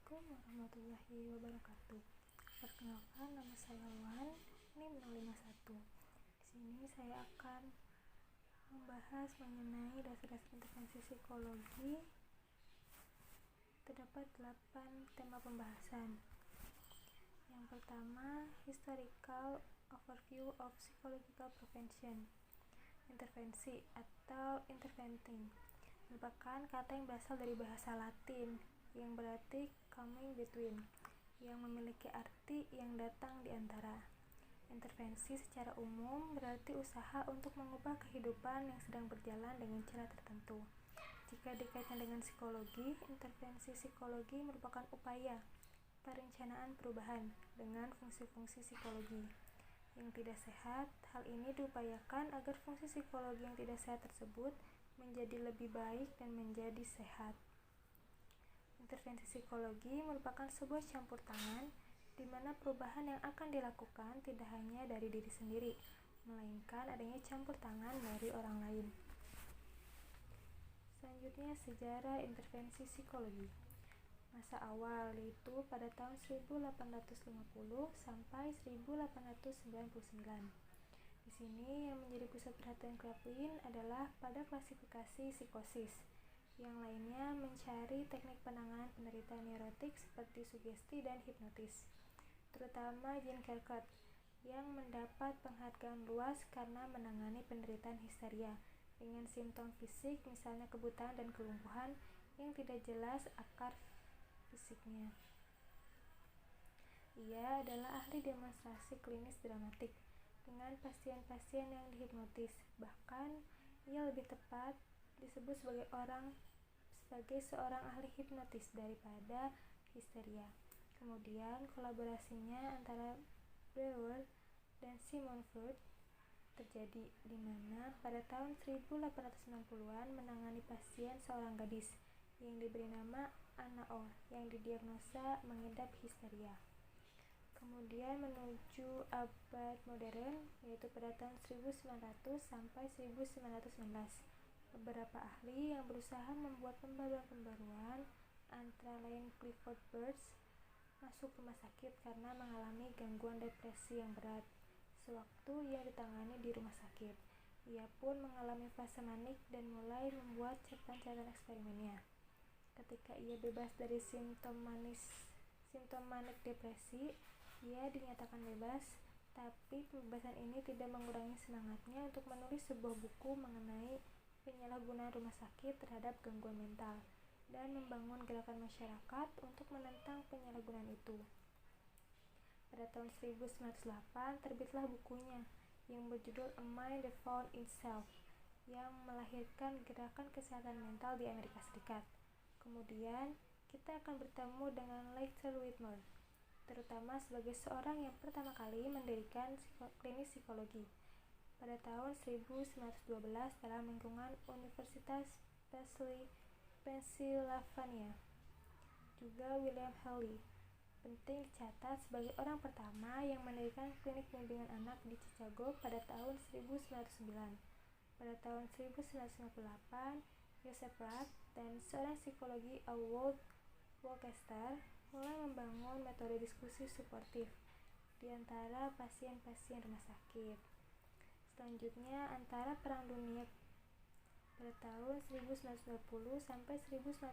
Assalamualaikum warahmatullahi wabarakatuh. Perkenalkan, nama saya Wan, NIM 051. Di sini saya akan membahas mengenai dasar-dasar intervensi psikologi. Terdapat 8 tema pembahasan. Yang pertama, historical overview of psychological prevention. Intervensi atau interventing merupakan kata yang berasal dari bahasa Latin yang berarti coming between, yang memiliki arti yang datang di antara. Intervensi secara umum berarti usaha untuk mengubah kehidupan yang sedang berjalan dengan cara tertentu. Jika dikaitkan dengan psikologi, intervensi psikologi merupakan upaya perencanaan perubahan dengan fungsi-fungsi psikologi yang tidak sehat. Hal ini diupayakan agar fungsi psikologi yang tidak sehat tersebut menjadi lebih baik dan menjadi sehat. Intervensi psikologi merupakan sebuah campur tangan di mana perubahan yang akan dilakukan tidak hanya dari diri sendiri, melainkan adanya campur tangan dari orang lain. Selanjutnya, sejarah intervensi psikologi. Masa awal yaitu pada tahun 1850 sampai 1899. Di sini yang menjadi pusat perhatian Kraepelin adalah pada klasifikasi psikosis. Yang lainnya mencari teknik penanganan penderita neurotik seperti sugesti dan hipnotis. Terutama Jean Carcot yang mendapat penghargaan luas karena menangani penderitaan histeria dengan simptom fisik misalnya kebutaan dan kelumpuhan yang tidak jelas akar fisiknya. Ia adalah ahli demonstrasi klinis dramatik dengan pasien-pasien yang dihipnotis. Bahkan ia lebih tepat disebut sebagai seorang ahli hipnotis daripada histeria. Kemudian kolaborasinya antara Breuer dan Sigmund Freud terjadi, di mana pada tahun 1890-an menangani pasien seorang gadis yang diberi nama Anna O yang didiagnosa mengidap histeria. Kemudian menuju abad modern yaitu pada tahun 1900 sampai 1916. Beberapa ahli yang berusaha membuat pembaruan-pembaruan antara lain Clifford Birds masuk rumah sakit karena mengalami gangguan depresi yang berat. Sewaktu ia ditangani di rumah sakit, ia pun mengalami fase manik dan mulai membuat catatan eksperimennya. Ketika ia bebas dari simptom manik depresi, ia dinyatakan bebas, tapi pembebasan ini tidak mengurangi semangatnya untuk menulis sebuah buku mengenai penyalahgunaan rumah sakit terhadap gangguan mental dan membangun gerakan masyarakat untuk menentang penyalahgunaan itu. Pada tahun 1908 terbitlah bukunya yang berjudul A Mind That Found Itself yang melahirkan gerakan kesehatan mental di Amerika Serikat. Kemudian kita akan bertemu dengan Lester Whitmore, terutama sebagai seorang yang pertama kali mendirikan klinis psikologi pada tahun 1912 dalam lingkungan Universitas Pennsylvania. Juga William Haley penting dicatat sebagai orang pertama yang mendirikan klinik bimbingan anak di Chicago pada tahun 1909. Pada tahun 1958, Joseph Rath dan seorang psikologi Awood Worcester mulai membangun metode diskusi suportif di antara pasien-pasien rumah sakit. Selanjutnya, antara Perang Dunia pada tahun 1920 sampai 1939.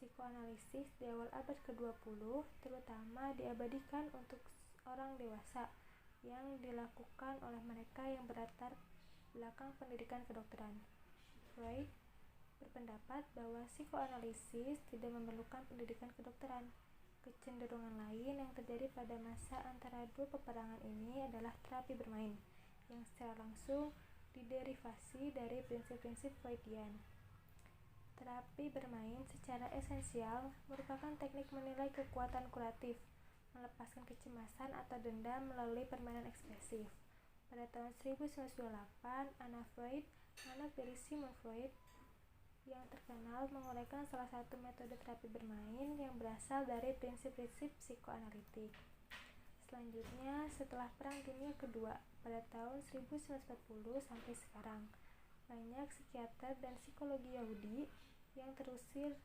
Psikoanalisis di awal abad ke-20 terutama diabadikan untuk orang dewasa yang dilakukan oleh mereka yang berlatar belakang pendidikan kedokteran. Freud berpendapat bahwa psikoanalisis tidak memerlukan pendidikan kedokteran. Kecenderungan lain yang terjadi pada masa antara dua peperangan ini adalah terapi bermain, yang secara langsung diderivasi dari prinsip-prinsip Freudian. Terapi bermain secara esensial merupakan teknik menilai kekuatan kuratif, melepaskan kecemasan atau dendam melalui permainan ekspresif. Pada tahun 1928, Anna Freud, anak dari Sigmund Freud, yang terkenal menguraikan salah satu metode terapi bermain yang berasal dari prinsip-prinsip psikoanalitik. Selanjutnya, setelah Perang Dunia Kedua pada tahun 1940 sampai sekarang, banyak psikiater dan psikologi Yahudi yang terusir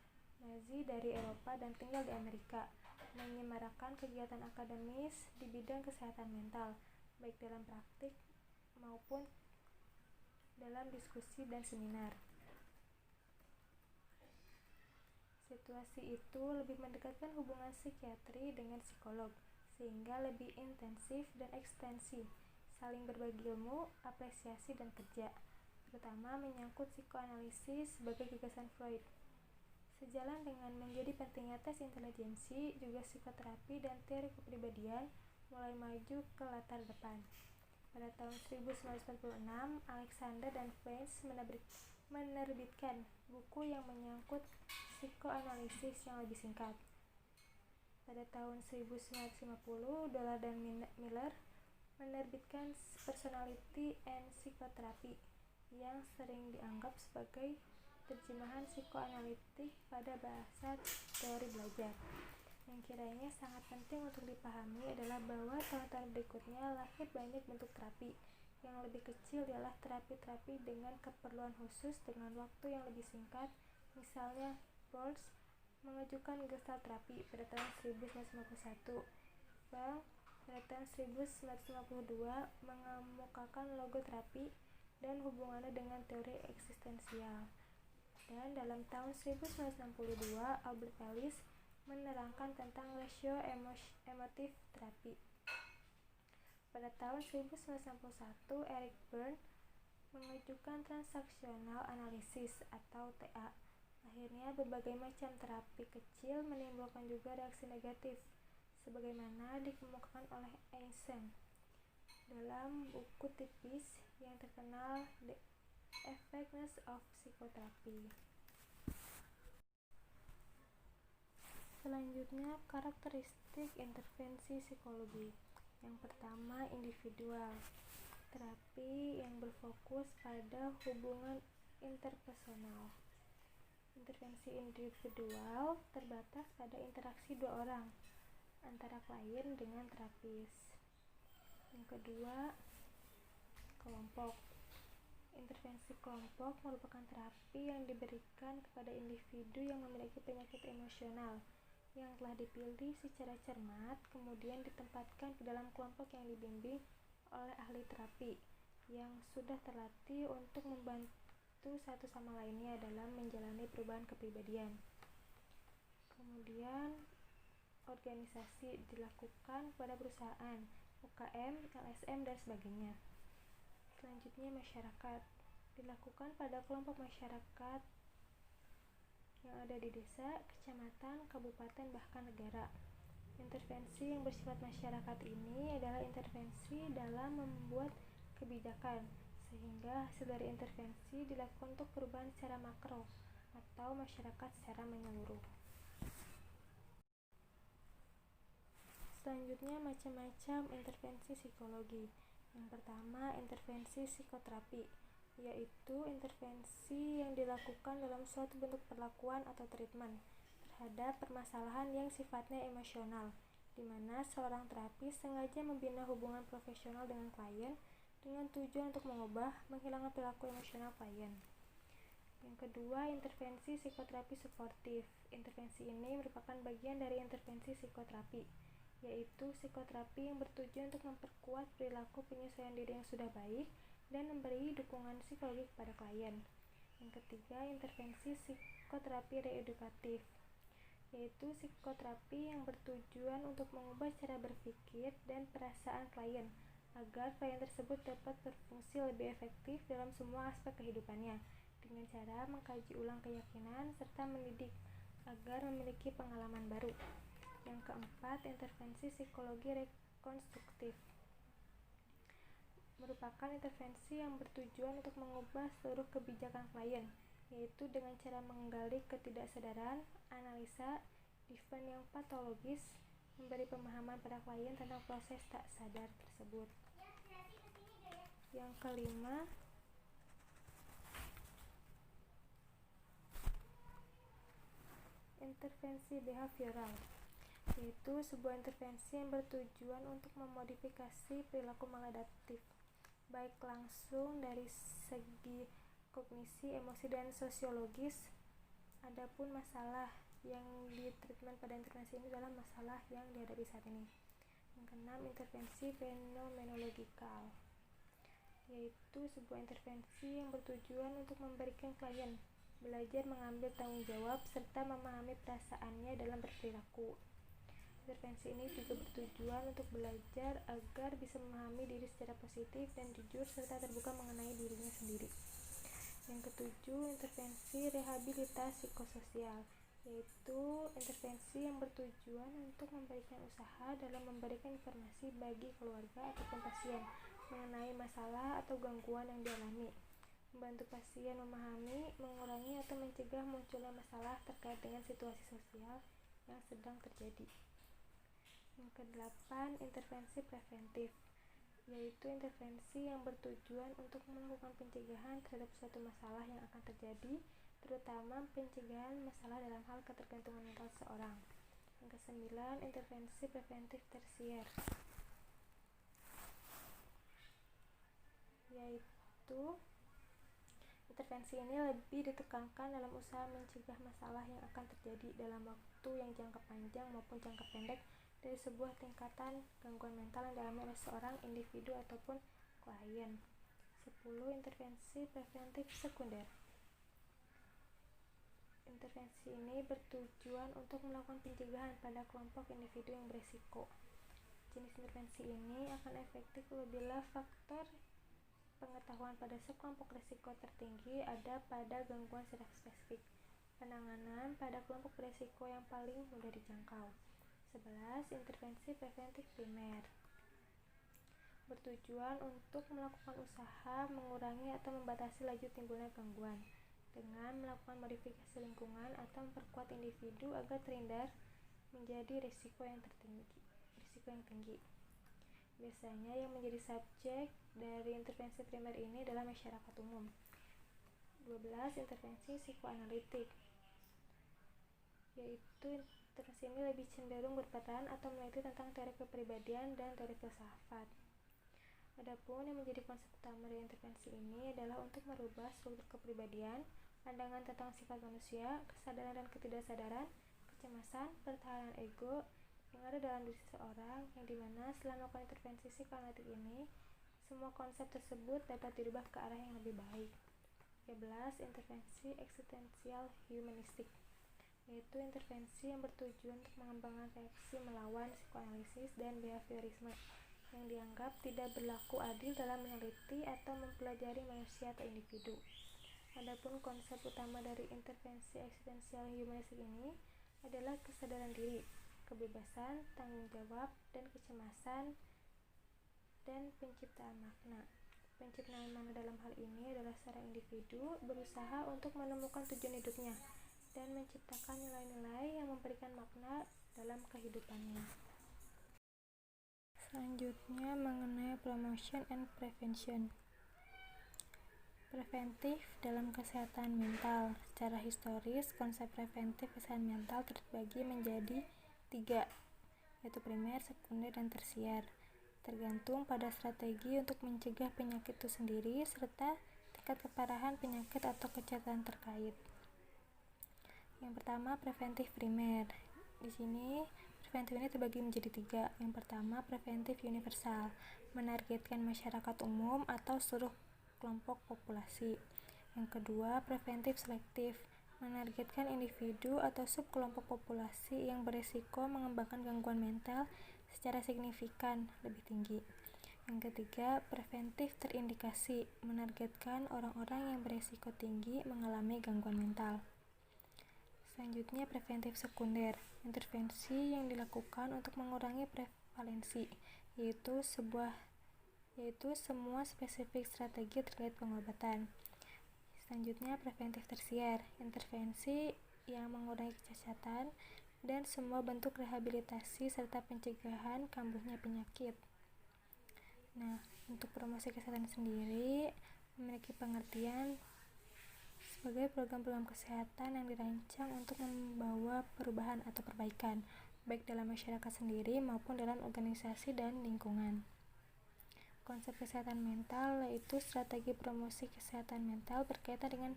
Nazi dari Eropa dan tinggal di Amerika, menyemarakan kegiatan akademis di bidang kesehatan mental, baik dalam praktik maupun dalam diskusi dan seminar. Situasi itu lebih mendekatkan hubungan psikiatri dengan psikolog, sehingga lebih intensif dan ekstensi, saling berbagi ilmu, apresiasi, dan kerja, terutama menyangkut psikoanalisis sebagai gagasan Freud. Sejalan dengan menjadi pentingnya tes intelijensi, juga psikoterapi dan teori kepribadian mulai maju ke latar depan. Pada tahun 1946, Alexander dan French menerbitkan buku yang menyangkut psikoanalisis yang lebih singkat. Pada tahun 1950, Dollar dan Miller menerbitkan Personality and Psychotherapy yang sering dianggap sebagai terjemahan psikoanalitik pada bahasa teori belajar. Yang kiranya sangat penting untuk dipahami adalah bahwa tahun-tahun berikutnya lahir banyak bentuk terapi. Yang lebih kecil ialah terapi-terapi dengan keperluan khusus dengan waktu yang lebih singkat. Misalnya, Rawls mengajukan Gestalt terapi pada tahun 1951. Jung pada tahun 1952 mengemukakan logoterapi dan hubungannya dengan teori eksistensial. Dan dalam tahun 1962, Albert Ellis menerangkan tentang rasio emotif terapi. Pada tahun 1961, Eric Berne mengajukan transaksional analisis atau TA. Akhirnya, berbagai macam terapi kecil menimbulkan juga reaksi negatif, sebagaimana dikemukakan oleh Einstein dalam buku tipis yang terkenal The Effectiveness of Psychotherapy. Selanjutnya, karakteristik intervensi psikologi. Yang pertama, individual. Terapi yang berfokus pada hubungan interpersonal. Intervensi individual terbatas pada interaksi dua orang antara klien dengan terapis. Yang kedua, kelompok. Intervensi kelompok merupakan terapi yang diberikan kepada individu yang memiliki penyakit emosional yang telah dipilih secara cermat, kemudian ditempatkan ke dalam kelompok yang dibimbing oleh ahli terapi yang sudah terlatih untuk membantu satu sama lainnya dalam menjalani perubahan kepribadian. Kemudian, organisasi dilakukan pada perusahaan, UKM, LSM, dan sebagainya. Selanjutnya, masyarakat dilakukan pada kelompok masyarakat yang ada di desa, kecamatan, kabupaten, bahkan negara. Intervensi yang bersifat masyarakat ini adalah intervensi dalam membuat kebijakan, sehingga hasil dari intervensi dilakukan untuk perubahan secara makro atau masyarakat secara menyeluruh. Selanjutnya, macam-macam intervensi psikologi. Yang pertama, intervensi psikoterapi, yaitu intervensi yang dilakukan dalam suatu bentuk perlakuan atau treatment terhadap permasalahan yang sifatnya emosional, di mana seorang terapis sengaja membina hubungan profesional dengan klien dengan tujuan untuk mengubah, menghilangkan perilaku emosional klien. Yang kedua, intervensi psikoterapi suportif. Intervensi ini merupakan bagian dari intervensi psikoterapi, yaitu psikoterapi yang bertujuan untuk memperkuat perilaku penyesuaian diri yang sudah baik dan memberi dukungan psikologi kepada klien. Yang ketiga, intervensi psikoterapi reedukatif, yaitu psikoterapi yang bertujuan untuk mengubah cara berpikir dan perasaan klien agar klien tersebut dapat berfungsi lebih efektif dalam semua aspek kehidupannya dengan cara mengkaji ulang keyakinan serta mendidik agar memiliki pengalaman baru. Yang keempat, intervensi psikologi rekonstruktif merupakan intervensi yang bertujuan untuk mengubah seluruh kebijakan klien, yaitu dengan cara menggali ketidaksadaran, analisa, event yang patologis, memberi pemahaman pada klien tentang proses tak sadar tersebut. Yang kelima, intervensi behavioral, yaitu sebuah intervensi yang bertujuan untuk memodifikasi perilaku maladaptif, baik langsung dari segi kognisi, emosi, dan sosiologis. Adapun masalah yang ditreatment pada intervensi ini adalah masalah yang dihadapi saat ini. Yang keenam, intervensi fenomenologikal, yaitu sebuah intervensi yang bertujuan untuk memberikan klien belajar mengambil tanggung jawab serta memahami perasaannya dalam berperilaku. Intervensi ini juga bertujuan untuk belajar agar bisa memahami diri secara positif dan jujur serta terbuka mengenai dirinya sendiri. Yang ketujuh, intervensi rehabilitasi psikososial, yaitu intervensi yang bertujuan untuk memberikan usaha dalam memberikan informasi bagi keluarga ataupun pasien mengenai masalah atau gangguan yang dialami, membantu pasien memahami, mengurangi atau mencegah munculnya masalah terkait dengan situasi sosial yang sedang terjadi. Yang kedelapan, intervensi preventif, yaitu intervensi yang bertujuan untuk melakukan pencegahan terhadap suatu masalah yang akan terjadi, terutama pencegahan masalah dalam hal ketergantungan mental seseorang. Yang kesembilan, intervensi preventif tersier, yaitu intervensi ini lebih ditekankan dalam usaha mencegah masalah yang akan terjadi dalam waktu yang jangka panjang maupun jangka pendek dari sebuah tingkatan gangguan mental yang dialami oleh seorang individu ataupun klien. 10. Intervensi preventif sekunder. Intervensi ini bertujuan untuk melakukan pencegahan pada kelompok individu yang berisiko. Jenis intervensi ini akan efektif apabila faktor pengetahuan pada sekelompok risiko tertinggi ada pada gangguan secara spesifik. Penanganan pada kelompok berisiko yang paling mudah dijangkau. 11. Intervensi preventif primer, bertujuan untuk melakukan usaha mengurangi atau membatasi laju timbulnya gangguan dengan melakukan modifikasi lingkungan atau memperkuat individu agar terhindar menjadi risiko yang tinggi. Biasanya yang menjadi subjek dari intervensi primer ini adalah masyarakat umum. 12. Intervensi psikoanalitik, yaitu intervensi ini lebih cenderung berperan atau meneliti tentang teori kepribadian dan teori filsafat. Adapun yang menjadi konsep utama dari intervensi ini adalah untuk merubah struktur kepribadian, pandangan tentang sifat manusia, kesadaran dan ketidaksadaran, kecemasan, pertahanan ego yang ada dalam diri seseorang, yang dimana setelah melakukan intervensi psikoanalitik ini, semua konsep tersebut dapat dirubah ke arah yang lebih baik. 13. Intervensi eksistensial humanistik, yaitu intervensi yang bertujuan untuk mengembangkan reaksi melawan psikoanalisis dan behaviorisme yang dianggap tidak berlaku adil dalam meneliti atau mempelajari manusia atau individu. Adapun konsep utama dari intervensi eksistensial humanistik ini adalah kesadaran diri, kebebasan, tanggung jawab, dan kecemasan, dan penciptaan makna. Penciptaan makna dalam hal ini adalah seorang individu berusaha untuk menemukan tujuan hidupnya dan menciptakan nilai-nilai yang memberikan makna dalam kehidupannya. Selanjutnya mengenai promotion and prevention. Preventif dalam kesehatan mental. Secara historis, konsep preventif kesehatan mental terbagi menjadi 3, yaitu primer, sekunder, dan tersier, tergantung pada strategi untuk mencegah penyakit itu sendiri serta tingkat keparahan penyakit atau kecacatan terkait. Yang pertama, preventif primer. Di sini preventif ini terbagi menjadi 3. Yang pertama, preventif universal, menargetkan masyarakat umum atau seluruh kelompok populasi. Yang kedua, preventif selektif, menargetkan individu atau subkelompok populasi yang berisiko mengembangkan gangguan mental secara signifikan lebih tinggi. Yang ketiga, preventif terindikasi, menargetkan orang-orang yang berisiko tinggi mengalami gangguan mental. Selanjutnya, preventif sekunder, intervensi yang dilakukan untuk mengurangi prevalensi, yaitu semua spesifik strategi terkait pengobatan. Selanjutnya, preventif tersier, intervensi yang mengurangi kecacatan dan semua bentuk rehabilitasi serta pencegahan kambuhnya penyakit. Nah, untuk promosi kesehatan sendiri memiliki pengertian sebagai program-program kesehatan yang dirancang untuk membawa perubahan atau perbaikan, baik dalam masyarakat sendiri maupun dalam organisasi dan lingkungan. Konsep kesehatan mental yaitu strategi promosi kesehatan mental berkaitan dengan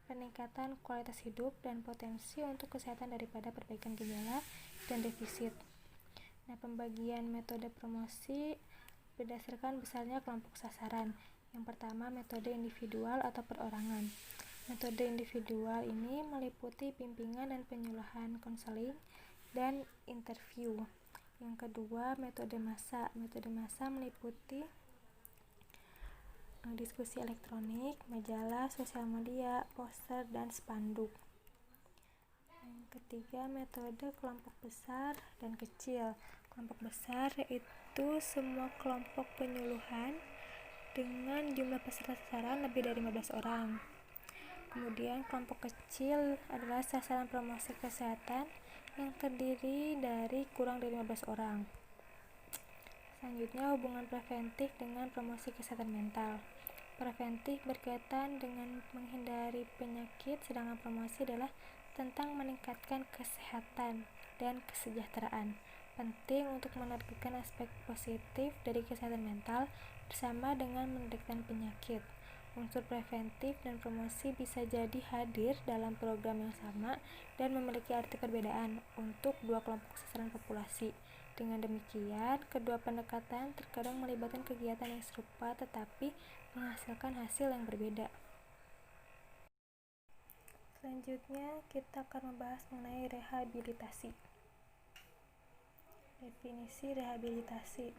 peningkatan kualitas hidup dan potensi untuk kesehatan daripada perbaikan gejala dan defisit. Nah, pembagian metode promosi berdasarkan besarnya kelompok sasaran. Yang pertama, metode individual atau perorangan. Metode individual ini meliputi bimbingan dan penyuluhan konseling dan interview. Yang kedua, metode massa. Metode massa meliputi diskusi elektronik, majalah, sosial media, poster, dan spanduk. Yang ketiga, metode kelompok besar dan kecil. Kelompok besar yaitu semua kelompok penyuluhan dengan jumlah peserta sasaran lebih dari 15 orang. Kemudian kelompok kecil adalah sasaran promosi kesehatan yang terdiri dari kurang dari 15 orang. Selanjutnya, hubungan preventif dengan promosi kesehatan mental. Preventif berkaitan dengan menghindari penyakit, sedangkan promosi adalah tentang meningkatkan kesehatan dan kesejahteraan. Penting untuk menargetkan aspek positif dari kesehatan mental bersama dengan mendeteksi penyakit. Unsur preventif dan promosi bisa jadi hadir dalam program yang sama dan memiliki arti perbedaan untuk dua kelompok sasaran populasi. Dengan demikian, kedua pendekatan terkadang melibatkan kegiatan yang serupa tetapi menghasilkan hasil yang berbeda. Selanjutnya, kita akan membahas mengenai rehabilitasi. Definisi rehabilitasi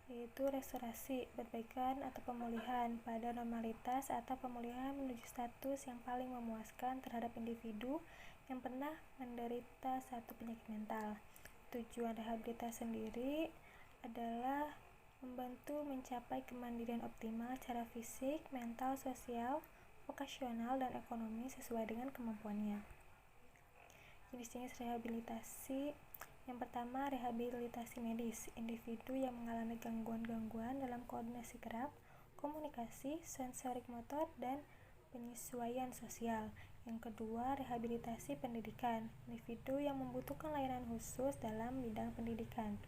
yaitu restorasi, perbaikan atau pemulihan pada normalitas atau pemulihan menuju status yang paling memuaskan terhadap individu yang pernah menderita satu penyakit mental. Tujuan rehabilitasi sendiri adalah membantu mencapai kemandirian optimal secara fisik, mental, sosial, vokasional, dan ekonomi sesuai dengan kemampuannya. Jenis-jenis rehabilitasi. Yang pertama, rehabilitasi medis. Individu yang mengalami gangguan-gangguan dalam koordinasi gerak, komunikasi, sensorik motor, dan penyesuaian sosial. Yang kedua, rehabilitasi pendidikan. Individu yang membutuhkan layanan khusus dalam bidang pendidikan.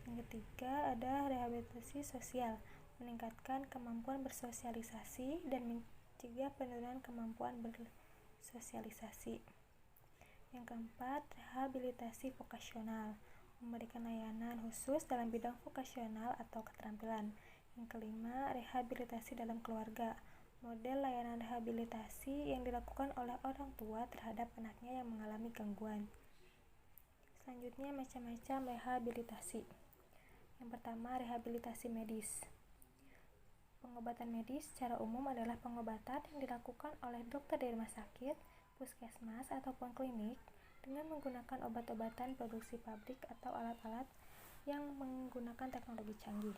Yang ketiga, ada rehabilitasi sosial. Meningkatkan kemampuan bersosialisasi dan mencegah penurunan kemampuan bersosialisasi. Yang keempat, rehabilitasi vokasional, memberikan layanan khusus dalam bidang vokasional atau keterampilan. Yang kelima, rehabilitasi dalam keluarga, model layanan rehabilitasi yang dilakukan oleh orang tua terhadap anaknya yang mengalami gangguan. Selanjutnya, macam-macam rehabilitasi. Yang pertama, rehabilitasi medis. Pengobatan medis secara umum adalah pengobatan yang dilakukan oleh dokter di rumah sakit, puskesmas, ataupun klinik dengan menggunakan obat-obatan produksi pabrik atau alat-alat yang menggunakan teknologi canggih.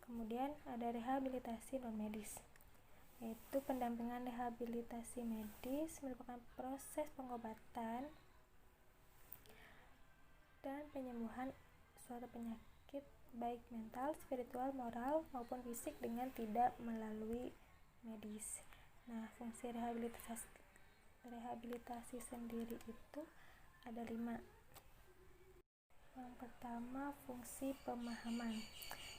Kemudian ada rehabilitasi non-medis, yaitu pendampingan rehabilitasi medis merupakan proses pengobatan dan penyembuhan suatu penyakit baik mental, spiritual, moral, maupun fisik dengan tidak melalui medis. Nah, fungsi rehabilitasi sendiri itu ada 5. Yang pertama, fungsi pemahaman,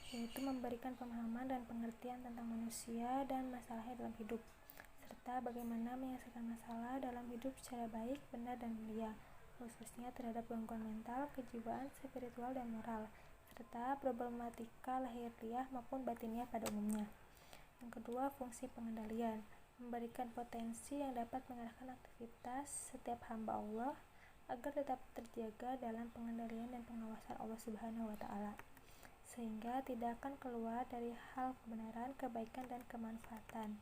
yaitu memberikan pemahaman dan pengertian tentang manusia dan masalahnya dalam hidup, serta bagaimana menyelesaikan masalah dalam hidup secara baik, benar, dan mulia, khususnya terhadap gangguan mental, kejiwaan, spiritual, dan moral, serta problematika lahiriah maupun batiniah pada umumnya. Yang kedua, fungsi pengendalian, memberikan potensi yang dapat mengarahkan aktivitas setiap hamba Allah agar tetap terjaga dalam pengendalian dan pengawasan Allah Subhanahu wa Ta'ala, sehingga tidak akan keluar dari hal kebenaran, kebaikan, dan kemanfaatan.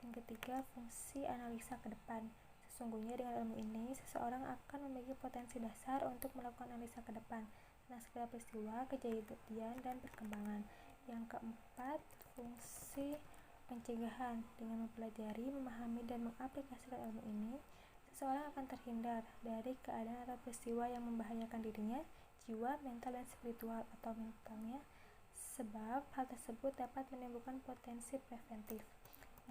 Yang ketiga, fungsi analisa ke depan. Sesungguhnya dengan ilmu ini, seseorang akan memiliki potensi dasar untuk melakukan analisa ke depan tentang segala peristiwa, kejadian, dan perkembangan. Yang keempat, fungsi pencegahan. Dengan mempelajari, memahami, dan mengaplikasikan ilmu ini, seseorang akan terhindar dari keadaan atau peristiwa yang membahayakan dirinya, jiwa, mental, dan spiritual atau mentalnya, sebab hal tersebut dapat menimbulkan potensi preventif.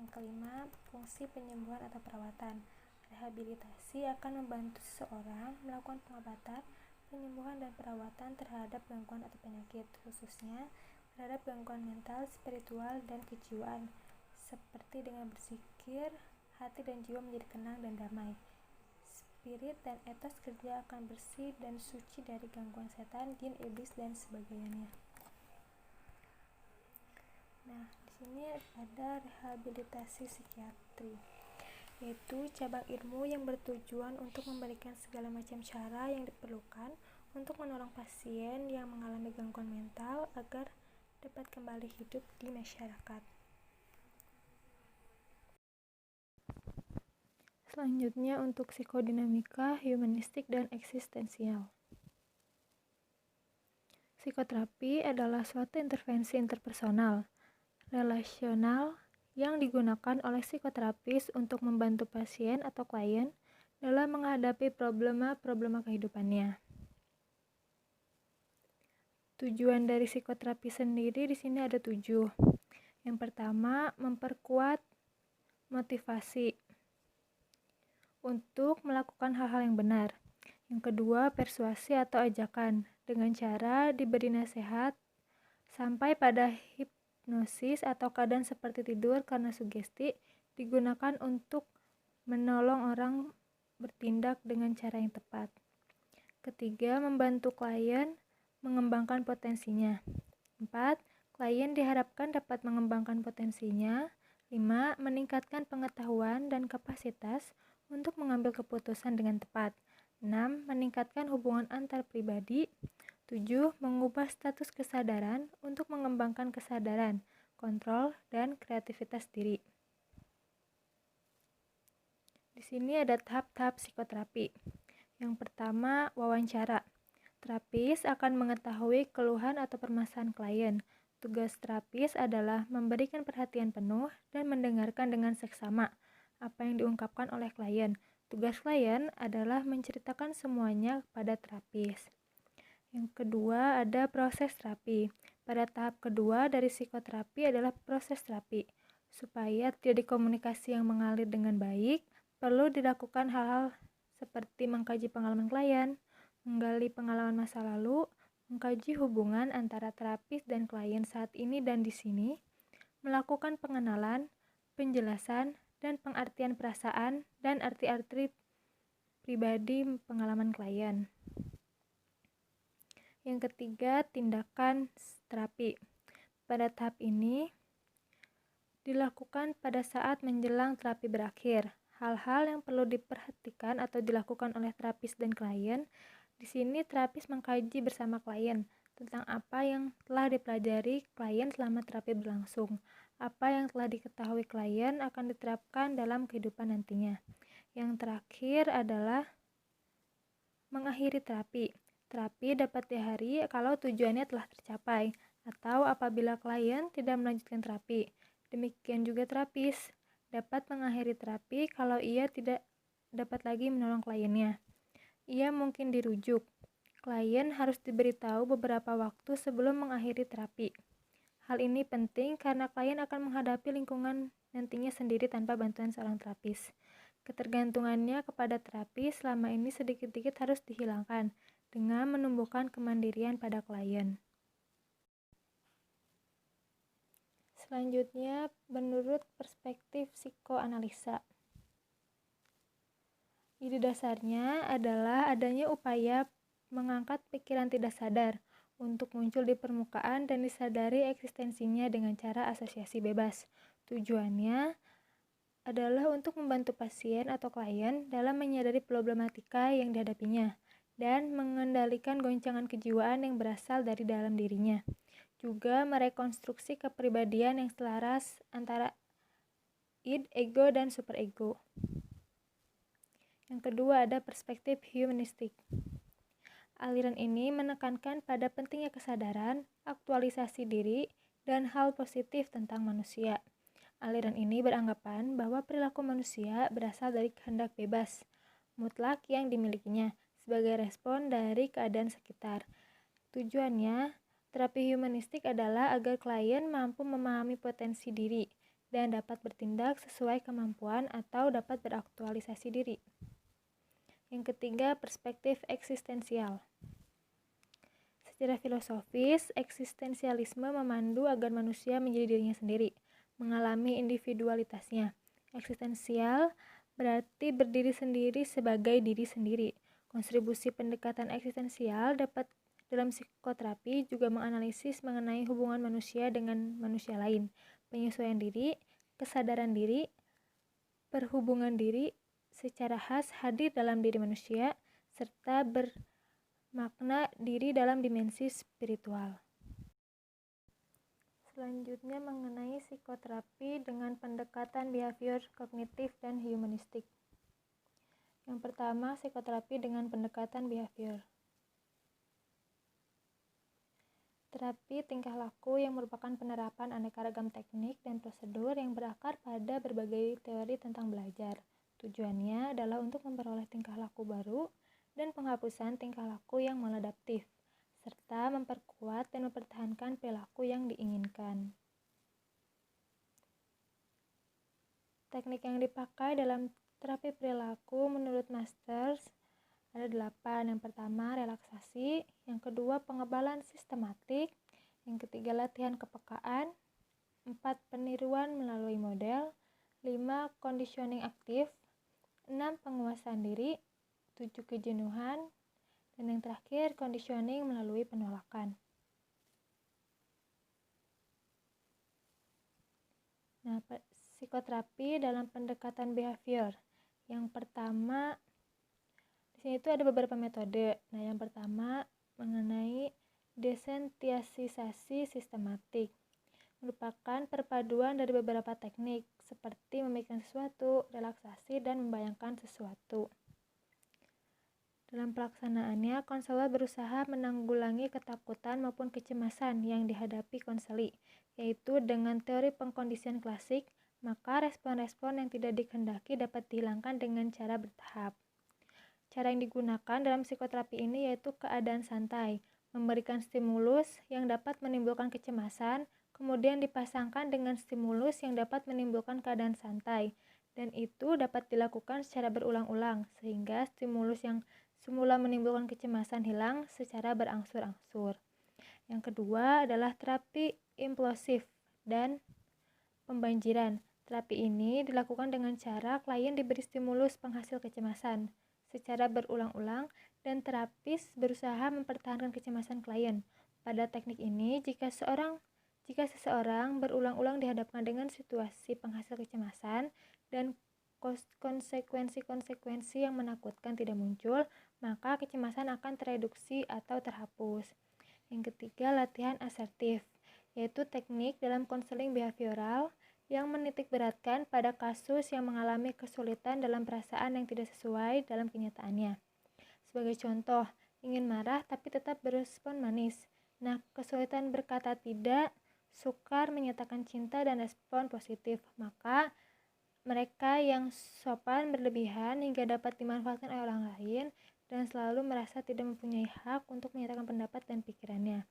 Yang kelima, fungsi penyembuhan atau perawatan. Rehabilitasi akan membantu seseorang melakukan pengobatan, penyembuhan, dan perawatan terhadap gangguan atau penyakit, khususnya terhadap gangguan mental, spiritual, dan kejiwaan, seperti dengan berpikir, hati dan jiwa menjadi tenang dan damai. Spirit dan etos kerja akan bersih dan suci dari gangguan setan, jin, iblis, dan sebagainya. Nah, di sini ada rehabilitasi psikiatri, yaitu cabang ilmu yang bertujuan untuk memberikan segala macam cara yang diperlukan untuk menolong pasien yang mengalami gangguan mental agar dapat kembali hidup di masyarakat. Selanjutnya untuk psikodinamika, humanistik, dan eksistensial. Psikoterapi adalah suatu intervensi interpersonal, relasional, yang digunakan oleh psikoterapis untuk membantu pasien atau klien dalam menghadapi problema-problema kehidupannya. Tujuan dari psikoterapi sendiri di sini ada 7. Yang pertama, memperkuat motivasi untuk melakukan hal-hal yang benar. Yang kedua, persuasi atau ajakan dengan cara diberi nasihat sampai pada hipnosis atau keadaan seperti tidur karena sugesti digunakan untuk menolong orang bertindak dengan cara yang tepat. Ketiga, membantu klien mengembangkan potensinya. 4. Klien diharapkan dapat mengembangkan potensinya. 5. Meningkatkan pengetahuan dan kapasitas untuk mengambil keputusan dengan tepat. 6. Meningkatkan hubungan antar pribadi. 7. Mengubah status kesadaran untuk mengembangkan kesadaran, kontrol, dan kreativitas diri. Di sini ada tahap-tahap psikoterapi. Yang pertama, wawancara. Terapis akan mengetahui keluhan atau permasalahan klien. Tugas terapis adalah memberikan perhatian penuh dan mendengarkan dengan seksama apa yang diungkapkan oleh klien. Tugas klien adalah menceritakan semuanya kepada terapis. Yang kedua, ada proses terapi. Pada tahap kedua dari psikoterapi adalah proses terapi. Supaya terjadi komunikasi yang mengalir dengan baik, perlu dilakukan hal-hal seperti mengkaji pengalaman klien, menggali pengalaman masa lalu, mengkaji hubungan antara terapis dan klien saat ini dan di sini, melakukan pengenalan, penjelasan, dan pengartian perasaan dan arti-arti pribadi pengalaman klien. Yang ketiga, tindakan terapi. Pada tahap ini dilakukan pada saat menjelang terapi berakhir. Hal-hal yang perlu diperhatikan atau dilakukan oleh terapis dan klien. Di sini terapis mengkaji bersama klien tentang apa yang telah dipelajari klien selama terapi berlangsung. Apa yang telah diketahui klien akan diterapkan dalam kehidupan nantinya. Yang terakhir adalah mengakhiri terapi. Terapi dapat diakhiri kalau tujuannya telah tercapai atau apabila klien tidak melanjutkan terapi. Demikian juga terapis dapat mengakhiri terapi kalau ia tidak dapat lagi menolong kliennya. Ia mungkin dirujuk. Klien harus diberitahu beberapa waktu sebelum mengakhiri terapi. Hal ini penting karena klien akan menghadapi lingkungan nantinya sendiri tanpa bantuan seorang terapis. Ketergantungannya kepada terapis selama ini sedikit-sedikit harus dihilangkan dengan menumbuhkan kemandirian pada klien. Selanjutnya, menurut perspektif psikoanalisa. Ide dasarnya adalah adanya upaya mengangkat pikiran tidak sadar untuk muncul di permukaan dan disadari eksistensinya dengan cara asosiasi bebas. Tujuannya adalah untuk membantu pasien atau klien dalam menyadari problematika yang dihadapinya dan mengendalikan goncangan kejiwaan yang berasal dari dalam dirinya. Juga merekonstruksi kepribadian yang selaras antara id, ego, dan superego. Yang kedua ada perspektif humanistik. Aliran ini menekankan pada pentingnya kesadaran, aktualisasi diri, dan hal positif tentang manusia. Aliran ini beranggapan bahwa perilaku manusia berasal dari kehendak bebas, mutlak yang dimilikinya, sebagai respon dari keadaan sekitar. Tujuannya, terapi humanistik adalah agar klien mampu memahami potensi diri dan dapat bertindak sesuai kemampuan atau dapat beraktualisasi diri. Yang ketiga, perspektif eksistensial. Secara filosofis, eksistensialisme memandu agar manusia menjadi dirinya sendiri, mengalami individualitasnya. Eksistensial berarti berdiri sendiri sebagai diri sendiri. Kontribusi pendekatan eksistensial dapat dalam psikoterapi juga menganalisis mengenai hubungan manusia dengan manusia lain, penyesuaian diri, kesadaran diri, perhubungan diri secara khas hadir dalam diri manusia, serta bermakna diri dalam dimensi spiritual. Selanjutnya mengenai psikoterapi dengan pendekatan behavior kognitif dan humanistik. Yang pertama, psikoterapi dengan pendekatan behavior. Terapi tingkah laku yang merupakan penerapan aneka ragam teknik dan prosedur yang berakar pada berbagai teori tentang belajar. Tujuannya adalah untuk memperoleh tingkah laku baru dan penghapusan tingkah laku yang maladaptif, serta memperkuat dan mempertahankan perilaku yang diinginkan. Teknik yang dipakai dalam terapi perilaku menurut Masters ada 8. Yang pertama, relaksasi. Yang kedua, pengebalan sistematik. Yang ketiga, latihan kepekaan. 4. Peniruan melalui model. 5. Conditioning aktif. 6. Penguasaan diri. 7. Kejenuhan. Dan yang terakhir, conditioning melalui penolakan. Nah, psikoterapi dalam pendekatan behavior. Yang pertama, di sini itu ada beberapa metode. Nah, yang pertama mengenai desentiasisasi sistematik. Merupakan perpaduan dari beberapa teknik seperti memikirkan sesuatu, relaksasi, dan membayangkan sesuatu. Dalam pelaksanaannya, konselor berusaha menanggulangi ketakutan maupun kecemasan yang dihadapi konseli, yaitu dengan teori pengkondisian klasik, maka respon-respon yang tidak dikehendaki dapat dihilangkan dengan cara bertahap. Cara yang digunakan dalam psikoterapi ini yaitu keadaan santai, memberikan stimulus yang dapat menimbulkan kecemasan, kemudian dipasangkan dengan stimulus yang dapat menimbulkan keadaan santai, dan itu dapat dilakukan secara berulang-ulang, sehingga stimulus yang semula menimbulkan kecemasan hilang secara berangsur-angsur. Yang kedua adalah terapi implosif dan pembanjiran. Terapi ini dilakukan dengan cara klien diberi stimulus penghasil kecemasan secara berulang-ulang dan terapis berusaha mempertahankan kecemasan klien. Pada teknik ini, jika seseorang berulang-ulang dihadapkan dengan situasi penghasil kecemasan dan konsekuensi-konsekuensi yang menakutkan tidak muncul, maka kecemasan akan tereduksi atau terhapus. Yang ketiga, latihan asertif, yaitu teknik dalam konseling behavioral yang menitikberatkan pada kasus yang mengalami kesulitan dalam perasaan yang tidak sesuai dalam kenyataannya. Sebagai contoh, ingin marah tapi tetap berespon manis. Nah, kesulitan berkata tidak, sukar menyatakan cinta dan respon positif. Maka, mereka yang sopan berlebihan hingga dapat dimanfaatkan oleh orang lain dan selalu merasa tidak mempunyai hak untuk menyatakan pendapat dan pikirannya.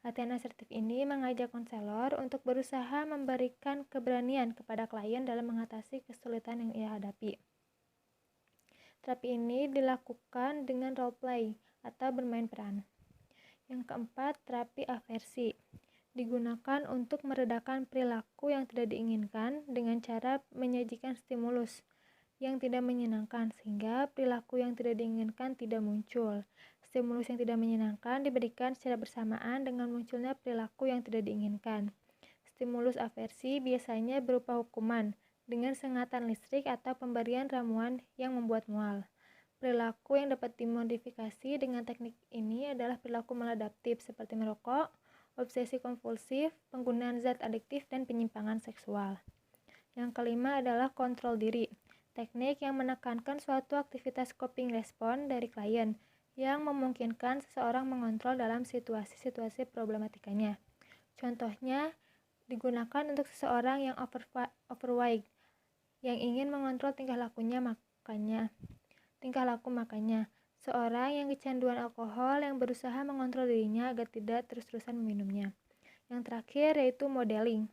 Latihan asertif ini mengajak konselor untuk berusaha memberikan keberanian kepada klien dalam mengatasi kesulitan yang ia hadapi. Terapi ini dilakukan dengan role play atau bermain peran. Yang keempat, terapi aversi. Digunakan untuk meredakan perilaku yang tidak diinginkan dengan cara menyajikan stimulus yang tidak menyenangkan sehingga perilaku yang tidak diinginkan tidak muncul. Stimulus yang tidak menyenangkan diberikan secara bersamaan dengan munculnya perilaku yang tidak diinginkan. Stimulus aversi biasanya berupa hukuman dengan sengatan listrik atau pemberian ramuan yang membuat mual. Perilaku yang dapat dimodifikasi dengan teknik ini adalah perilaku maladaptif seperti merokok, obsesi kompulsif, penggunaan zat adiktif, dan penyimpangan seksual. Yang kelima adalah kontrol diri. Teknik yang menekankan suatu aktivitas coping respon dari klien yang memungkinkan seseorang mengontrol dalam situasi-situasi problematikanya. Contohnya, digunakan untuk seseorang yang overweight, yang ingin mengontrol tingkah laku makanya. Seorang yang kecanduan alkohol yang berusaha mengontrol dirinya agar tidak terus-terusan meminumnya. Yang terakhir yaitu modeling.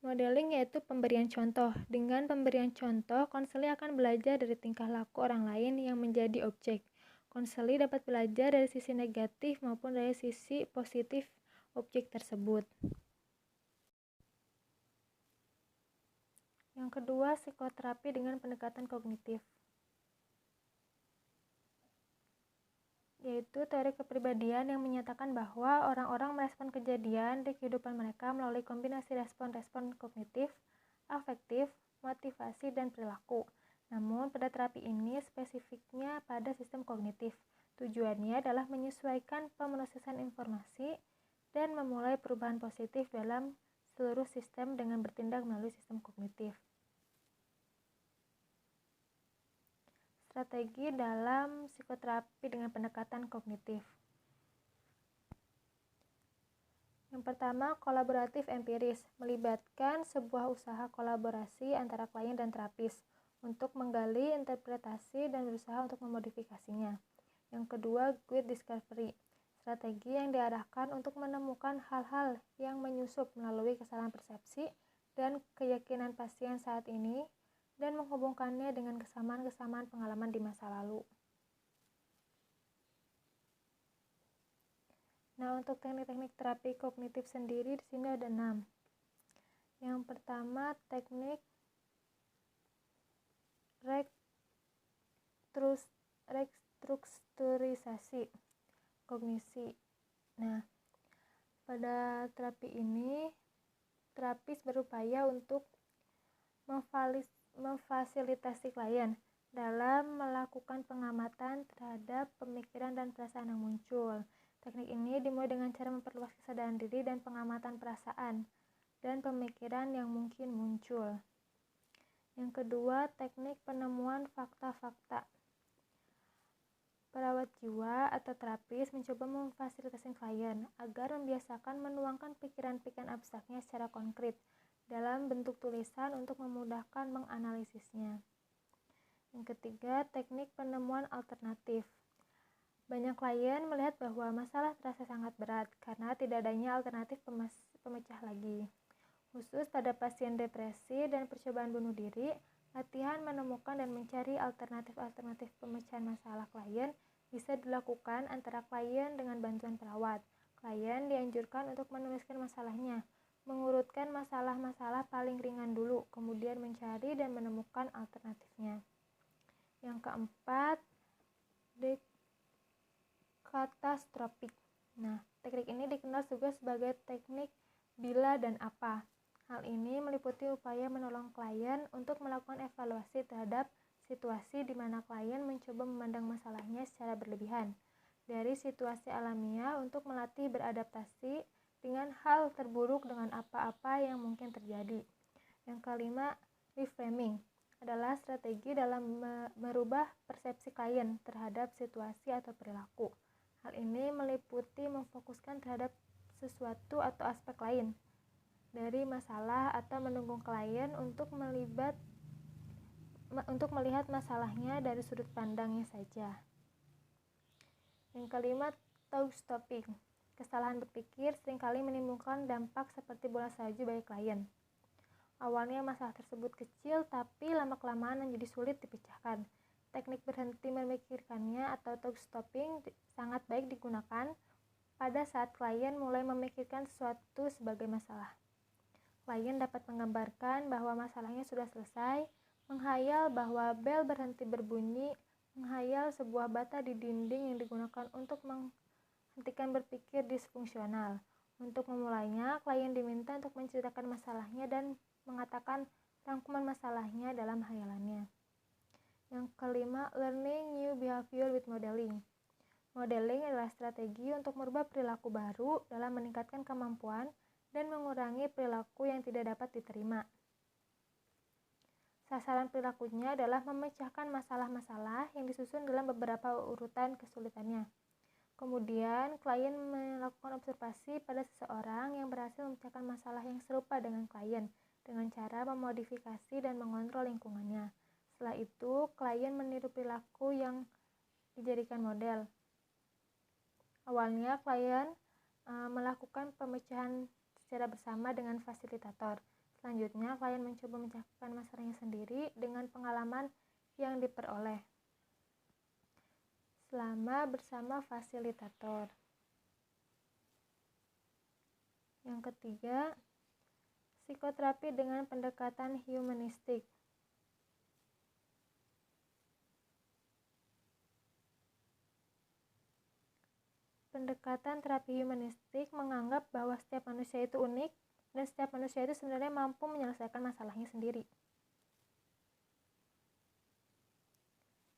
Modeling yaitu pemberian contoh. Dengan pemberian contoh, konseli akan belajar dari tingkah laku orang lain yang menjadi objek. Konseli dapat belajar dari sisi negatif maupun dari sisi positif objek tersebut. Yang kedua, psikoterapi dengan pendekatan kognitif, yaitu teori kepribadian yang menyatakan bahwa orang-orang merespon kejadian di kehidupan mereka melalui kombinasi respon-respon kognitif, afektif, motivasi, dan perilaku. Namun, pada terapi ini spesifiknya pada sistem kognitif. Tujuannya adalah menyesuaikan pemrosesan informasi dan memulai perubahan positif dalam seluruh sistem dengan bertindak melalui sistem kognitif. Strategi dalam psikoterapi dengan pendekatan kognitif. Yang pertama, kolaboratif empiris, melibatkan sebuah usaha kolaborasi antara klien dan terapis untuk menggali interpretasi dan berusaha untuk memodifikasinya. Yang kedua, guide discovery, strategi yang diarahkan untuk menemukan hal-hal yang menyusup melalui kesalahan persepsi dan keyakinan pasien saat ini dan menghubungkannya dengan kesamaan-kesamaan pengalaman di masa lalu. Nah, untuk teknik-teknik terapi kognitif sendiri di sini ada 6. Yang pertama, teknik restrukturisasi kognisi. Nah, pada terapi ini terapis berupaya untuk memfasilitasi klien dalam melakukan pengamatan terhadap pemikiran dan perasaan yang muncul. Teknik ini dimulai dengan cara memperluas kesadaran diri dan pengamatan perasaan dan pemikiran yang mungkin muncul. Yang kedua, teknik penemuan fakta-fakta. Perawat jiwa atau terapis mencoba memfasilitasi klien agar membiasakan menuangkan pikiran-pikiran abstraknya secara konkret dalam bentuk tulisan untuk memudahkan menganalisisnya. Yang ketiga, teknik penemuan alternatif. Banyak klien melihat bahwa masalah terasa sangat berat karena tidak adanya alternatif pemecah lagi. Khusus pada pasien depresi dan percobaan bunuh diri, latihan menemukan dan mencari alternatif-alternatif pemecahan masalah klien bisa dilakukan antara klien dengan bantuan perawat. Klien dianjurkan untuk menuliskan masalahnya, mengurutkan masalah-masalah paling ringan dulu, kemudian mencari dan menemukan alternatifnya. Yang keempat, katastropik. Nah, teknik ini dikenal juga sebagai teknik bila dan apa. Hal ini meliputi upaya menolong klien untuk melakukan evaluasi terhadap situasi di mana klien mencoba memandang masalahnya secara berlebihan. Dari situasi alamiah untuk melatih beradaptasi dengan hal terburuk dengan apa-apa yang mungkin terjadi. Yang kelima, reframing adalah strategi dalam merubah persepsi klien terhadap situasi atau perilaku. Hal ini meliputi memfokuskan terhadap sesuatu atau aspek lain dari masalah atau mendukung klien untuk melihat masalahnya dari sudut pandangnya saja. Yang kelima, thought stopping. Kesalahan berpikir seringkali menimbulkan dampak seperti bola salju bagi klien. Awalnya masalah tersebut kecil, tapi lama-kelamaan menjadi sulit dipecahkan. Teknik berhenti memikirkannya atau thought stopping sangat baik digunakan pada saat klien mulai memikirkan sesuatu sebagai masalah. Klien dapat menggambarkan bahwa masalahnya sudah selesai, menghayal bahwa bel berhenti berbunyi, menghayal sebuah bata di dinding yang digunakan untuk menghentikan berpikir disfungsional. Untuk memulainya, klien diminta untuk menceritakan masalahnya dan mengatakan rangkuman masalahnya dalam hayalannya. Yang kelima, learning new behavior with modeling. Modeling adalah strategi untuk merubah perilaku baru dalam meningkatkan kemampuan dan mengurangi perilaku yang tidak dapat diterima. Sasaran perilakunya adalah memecahkan masalah-masalah yang disusun dalam beberapa urutan kesulitannya. Kemudian, klien melakukan observasi pada seseorang yang berhasil memecahkan masalah yang serupa dengan klien dengan cara memodifikasi dan mengontrol lingkungannya. Setelah itu, klien meniru perilaku yang dijadikan model. Awalnya, klien melakukan pemecahan secara bersama dengan fasilitator. Selanjutnya, klien mencoba memecahkan masalahnya sendiri dengan pengalaman yang diperoleh selama bersama fasilitator. Yang ketiga, psikoterapi dengan pendekatan humanistik. Pendekatan terapi humanistik menganggap bahwa setiap manusia itu unik dan setiap manusia itu sebenarnya mampu menyelesaikan masalahnya sendiri.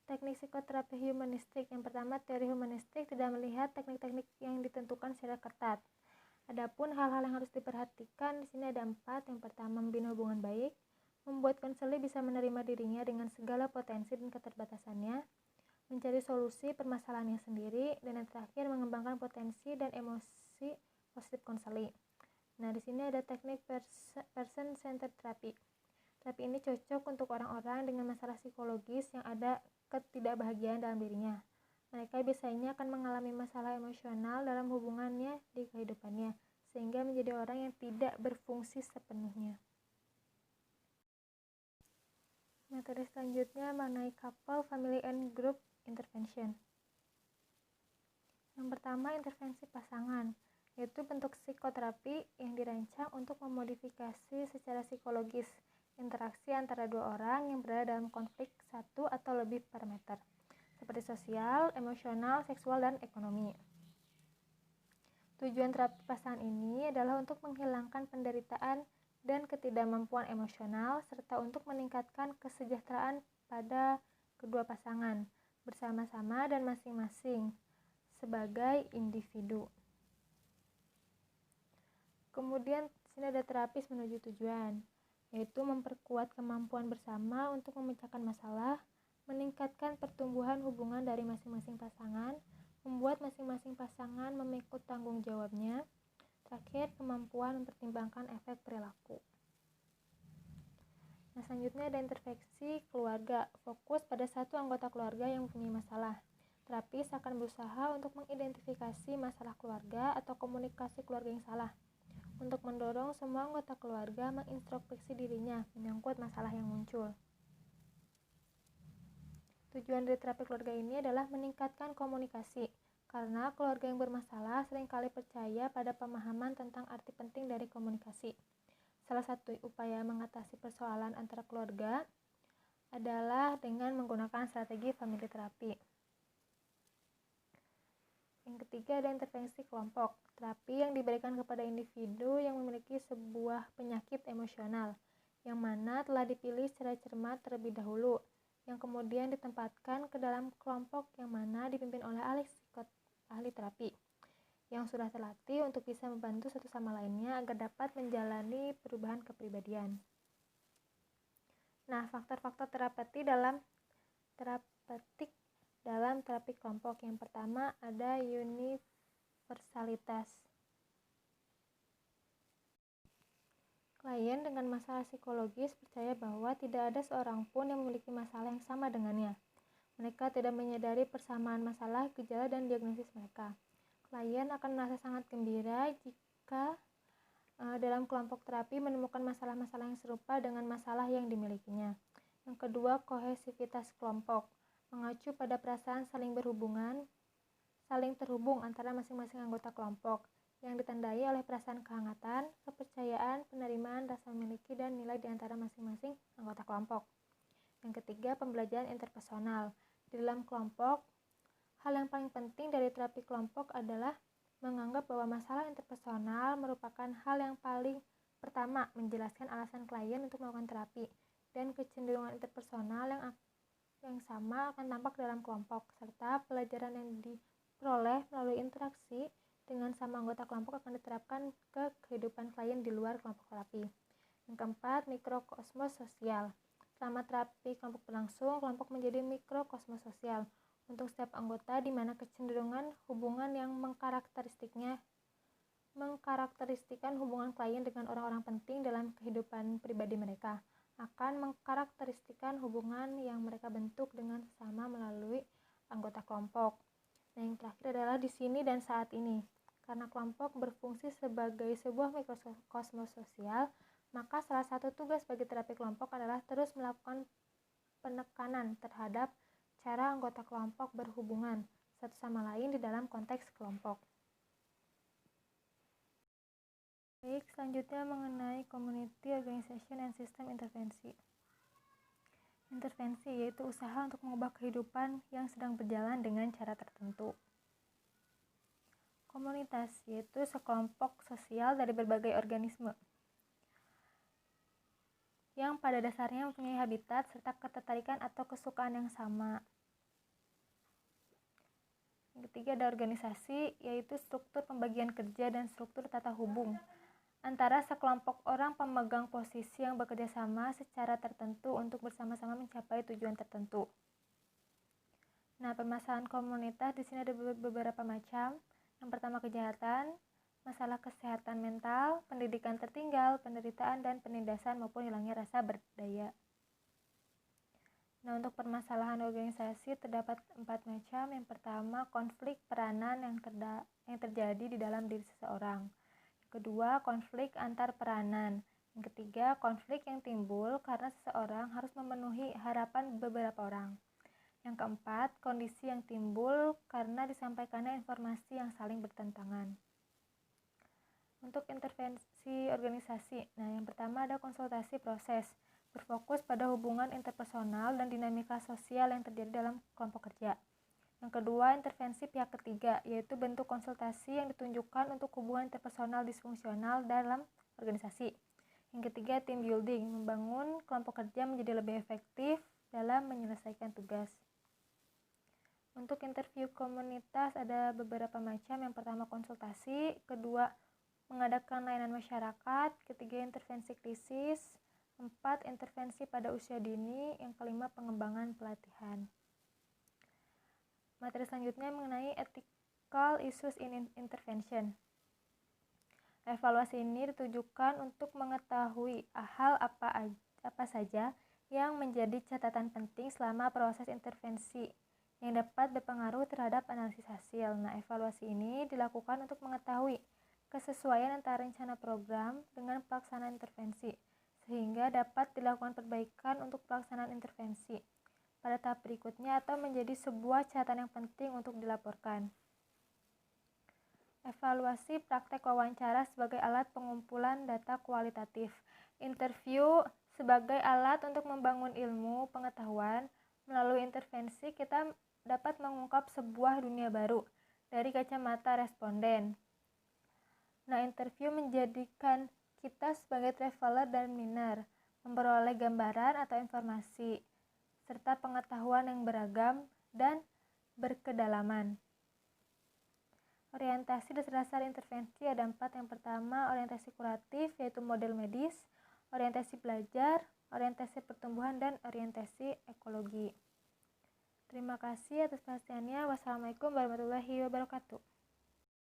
Teknik psikoterapi humanistik. Yang pertama, teori humanistik tidak melihat teknik-teknik yang ditentukan secara ketat. Adapun hal-hal yang harus diperhatikan di sini ada 4. Yang pertama, membina hubungan baik, membuat konseli bisa menerima dirinya dengan segala potensi dan keterbatasannya, mencari solusi permasalahannya sendiri, dan yang terakhir, mengembangkan potensi dan emosi positif konseli. Nah, di sini ada teknik person-centered therapy. Terapi ini cocok untuk orang-orang dengan masalah psikologis yang ada ketidakbahagiaan dalam dirinya. Mereka biasanya akan mengalami masalah emosional dalam hubungannya di kehidupannya, sehingga menjadi orang yang tidak berfungsi sepenuhnya. Materi selanjutnya mengenai couple, family, and group intervention. Yang pertama, intervensi pasangan, yaitu bentuk psikoterapi yang dirancang untuk memodifikasi secara psikologis interaksi antara dua orang yang berada dalam konflik satu atau lebih parameter, seperti sosial, emosional, seksual, dan ekonomi. Tujuan terapi pasangan ini adalah untuk menghilangkan penderitaan dan ketidakmampuan emosional serta untuk meningkatkan kesejahteraan pada kedua pasangan bersama-sama dan masing-masing sebagai individu. Kemudian di sini ada terapis menuju tujuan, yaitu memperkuat kemampuan bersama untuk memecahkan masalah, meningkatkan pertumbuhan hubungan dari masing-masing pasangan, membuat masing-masing pasangan memikul tanggung jawabnya. Terakhir, kemampuan mempertimbangkan efek perilaku. Nah, selanjutnya ada intervensi keluarga, fokus pada satu anggota keluarga yang mempunyai masalah. Terapis akan berusaha untuk mengidentifikasi masalah keluarga atau komunikasi keluarga yang salah, untuk mendorong semua anggota keluarga mengintrospeksi dirinya menyangkut masalah yang muncul. Tujuan dari terapi keluarga ini adalah meningkatkan komunikasi, karena keluarga yang bermasalah seringkali percaya pada pemahaman tentang arti penting dari komunikasi. Salah satu upaya mengatasi persoalan antara keluarga adalah dengan menggunakan strategi family terapi. Yang ketiga ada intervensi kelompok, terapi yang diberikan kepada individu yang memiliki sebuah penyakit emosional, yang mana telah dipilih secara cermat terlebih dahulu, yang kemudian ditempatkan ke dalam kelompok yang mana dipimpin oleh ahli terapi, yang sudah terlatih untuk bisa membantu satu sama lainnya agar dapat menjalani perubahan kepribadian. Nah, faktor-faktor terapeutik dalam terapi kelompok. Yang pertama ada universalitas. Klien dengan masalah psikologis percaya bahwa tidak ada seorang pun yang memiliki masalah yang sama dengannya. Mereka tidak menyadari persamaan masalah, gejala, dan diagnosis mereka. Klien akan merasa sangat gembira jika dalam kelompok terapi menemukan masalah-masalah yang serupa dengan masalah yang dimilikinya. Yang kedua, kohesivitas kelompok. Mengacu pada perasaan saling terhubung antara masing-masing anggota kelompok, yang ditandai oleh perasaan kehangatan, kepercayaan, penerimaan, rasa memiliki, dan nilai di antara masing-masing anggota kelompok. Yang ketiga, pembelajaran interpersonal. Di dalam kelompok, hal yang paling penting dari terapi kelompok adalah menganggap bahwa masalah interpersonal merupakan hal yang paling pertama menjelaskan alasan klien untuk melakukan terapi, dan kecenderungan interpersonal yang sama akan tampak dalam kelompok, serta pelajaran yang diperoleh melalui interaksi dengan sama anggota kelompok akan diterapkan ke kehidupan klien di luar kelompok terapi. Yang keempat, mikrokosmos sosial. Selama terapi kelompok berlangsung, kelompok menjadi mikrokosmos sosial untuk setiap anggota, di mana kecenderungan hubungan yang mengkarakteristikan hubungan klien dengan orang-orang penting dalam kehidupan pribadi mereka akan mengkarakteristikan hubungan yang mereka bentuk dengan sesama melalui anggota kelompok. Nah, yang terakhir adalah di sini dan saat ini. Karena kelompok berfungsi sebagai sebuah mikrokosmos sosial, maka salah satu tugas bagi terapi kelompok adalah terus melakukan penekanan terhadap cara anggota kelompok berhubungan satu sama lain di dalam konteks kelompok. Baik, selanjutnya mengenai community organization and system intervensi. Intervensi yaitu usaha untuk mengubah kehidupan yang sedang berjalan dengan cara tertentu. Komunitas yaitu sekelompok sosial dari berbagai organisme yang pada dasarnya mempunyai habitat serta ketertarikan atau kesukaan yang sama. Yang ketiga ada organisasi, yaitu struktur pembagian kerja dan struktur tata hubung antara sekelompok orang pemegang posisi yang bekerja sama secara tertentu untuk bersama-sama mencapai tujuan tertentu. Nah, permasalahan komunitas di sini ada beberapa macam. Yang pertama kejahatan, masalah kesehatan mental, pendidikan tertinggal, penderitaan dan penindasan maupun hilangnya rasa berdaya. Nah, untuk permasalahan organisasi terdapat 4 macam. Yang pertama, konflik peranan yang terjadi di dalam diri seseorang. Yang kedua, konflik antar peranan. Yang ketiga, konflik yang timbul karena seseorang harus memenuhi harapan beberapa orang. Yang keempat, kondisi yang timbul karena disampaikannya informasi yang saling bertentangan. Untuk intervensi organisasi, nah yang pertama ada konsultasi proses, berfokus pada hubungan interpersonal dan dinamika sosial yang terjadi dalam kelompok kerja. Yang kedua, intervensi pihak ketiga, yaitu bentuk konsultasi yang ditunjukkan untuk hubungan interpersonal disfungsional dalam organisasi. Yang ketiga, team building, membangun kelompok kerja menjadi lebih efektif dalam menyelesaikan tugas. Untuk interview komunitas ada beberapa macam. Yang pertama konsultasi, kedua mengadakan layanan masyarakat, ketiga intervensi krisis, 4 intervensi pada usia dini, yang kelima pengembangan pelatihan. Materi selanjutnya mengenai ethical issues in intervention. Evaluasi ini ditujukan untuk mengetahui hal apa saja yang menjadi catatan penting selama proses intervensi yang dapat berpengaruh terhadap analisis hasil. Nah, evaluasi ini dilakukan untuk mengetahui kesesuaian antara rencana program dengan pelaksanaan intervensi, sehingga dapat dilakukan perbaikan untuk pelaksanaan intervensi pada tahap berikutnya atau menjadi sebuah catatan yang penting untuk dilaporkan. Evaluasi praktek wawancara sebagai alat pengumpulan data kualitatif. Interview sebagai alat untuk membangun ilmu pengetahuan. Melalui intervensi kita dapat mengungkap sebuah dunia baru dari kacamata responden. Nah, interview menjadikan kita sebagai traveler dan miner, memperoleh gambaran atau informasi serta pengetahuan yang beragam dan berkedalaman. Orientasi dasar-dasar intervensi ada 4. Yang pertama, orientasi kuratif, yaitu model medis, orientasi belajar, orientasi pertumbuhan, dan orientasi ekologi. Terima kasih atas perhatiannya. Wassalamualaikum warahmatullahi wabarakatuh.